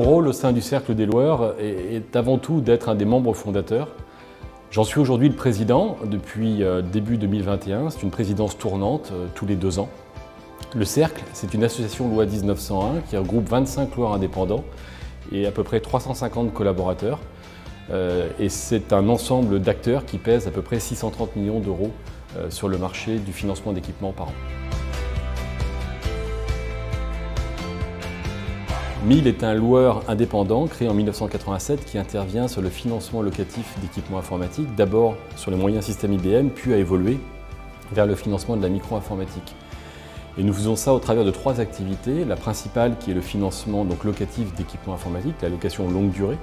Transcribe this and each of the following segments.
Mon rôle au sein du Cercle des loueurs est avant tout d'être un des membres fondateurs. J'en suis aujourd'hui le président depuis début 2021. C'est une présidence tournante tous les 2 ans. Le Cercle, c'est une association loi 1901 qui regroupe 25 loueurs indépendants et à peu près 350 collaborateurs. Et c'est un ensemble d'acteurs qui pèse à peu près 630 millions d'euros sur le marché du financement d'équipements par an. MIL est un loueur indépendant créé en 1987 qui intervient sur le financement locatif d'équipements informatiques, d'abord sur les moyens systèmes IBM, puis a évolué vers le financement de la micro-informatique. Et nous faisons ça au travers de 3 activités. La principale qui est le financement locatif d'équipements informatiques, la location longue durée,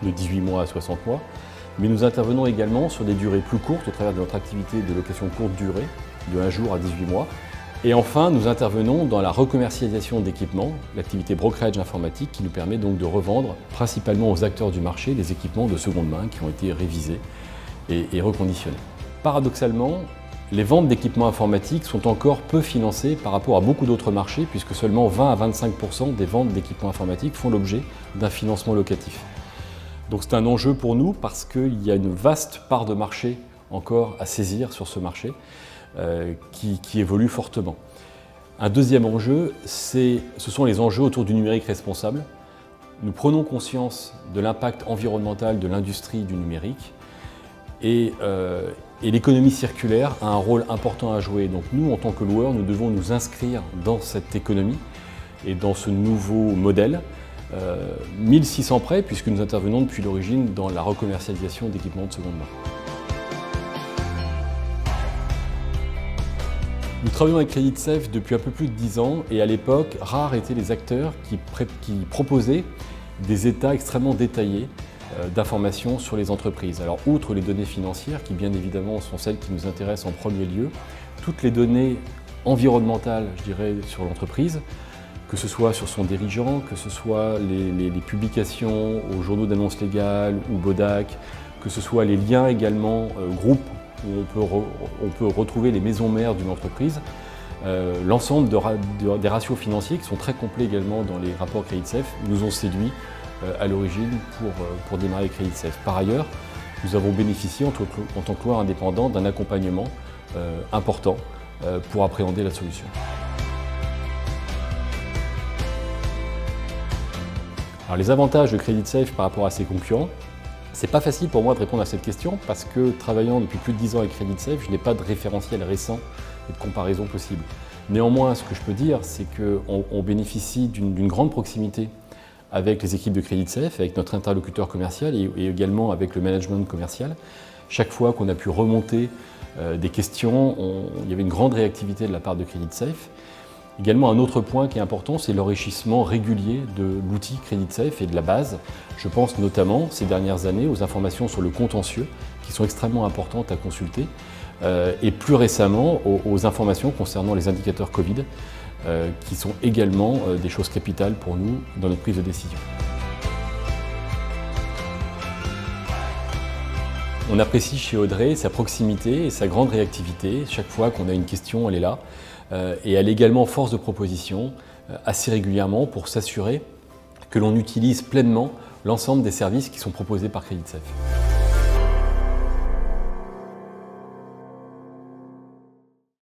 de 18 mois à 60 mois. Mais nous intervenons également sur des durées plus courtes au travers de notre activité de location courte durée, de 1 jour à 18 mois. Et enfin, nous intervenons dans la recommercialisation d'équipements, l'activité brokerage informatique qui nous permet donc de revendre principalement aux acteurs du marché des équipements de seconde main qui ont été révisés et reconditionnés. Paradoxalement, les ventes d'équipements informatiques sont encore peu financées par rapport à beaucoup d'autres marchés puisque seulement 20 à 25% des ventes d'équipements informatiques font l'objet d'un financement locatif. Donc c'est un enjeu pour nous parce qu'il y a une vaste part de marché encore à saisir sur ce marché qui évolue fortement. Un deuxième enjeu, ce sont les enjeux autour du numérique responsable. Nous prenons conscience de l'impact environnemental de l'industrie du numérique et l'économie circulaire a un rôle important à jouer. Donc nous, en tant que loueurs, nous devons nous inscrire dans cette économie et dans ce nouveau modèle. 1600 prêts, puisque nous intervenons depuis l'origine dans la recommercialisation d'équipements de seconde main. Nous travaillons avec CreditSafe depuis un peu plus de 10 ans et à l'époque, rares étaient les acteurs qui proposaient des états extrêmement détaillés d'informations sur les entreprises. Alors, outre les données financières, qui bien évidemment sont celles qui nous intéressent en premier lieu, toutes les données environnementales, je dirais, sur l'entreprise, que ce soit sur son dirigeant, que ce soit les publications aux journaux d'annonces légales ou BODAC, que ce soit les liens également groupes où on peut retrouver les maisons mères d'une entreprise, l'ensemble des ratios financiers qui sont très complets également dans les rapports CreditSafe nous ont séduits à l'origine pour démarrer CreditSafe. Par ailleurs, nous avons bénéficié en tant que loueur indépendant d'un accompagnement important pour appréhender la solution. Alors, les avantages de CreditSafe par rapport à ses concurrents, c'est pas facile pour moi de répondre à cette question parce que travaillant depuis plus de 10 ans avec CreditSafe, je n'ai pas de référentiel récent et de comparaison possible. Néanmoins, ce que je peux dire, c'est qu'on bénéficie d'une grande proximité avec les équipes de CreditSafe, avec notre interlocuteur commercial et également avec le management commercial. Chaque fois qu'on a pu remonter des questions, il y avait une grande réactivité de la part de CreditSafe. Également, un autre point qui est important, c'est l'enrichissement régulier de l'outil CreditSafe et de la base. Je pense notamment, ces dernières années, aux informations sur le contentieux, qui sont extrêmement importantes à consulter, et plus récemment, aux informations concernant les indicateurs Covid, qui sont également des choses capitales pour nous dans notre prise de décision. On apprécie chez Audrey sa proximité et sa grande réactivité. Chaque fois qu'on a une question, elle est là. Et elle est également force de proposition assez régulièrement pour s'assurer que l'on utilise pleinement l'ensemble des services qui sont proposés par CreditSafe.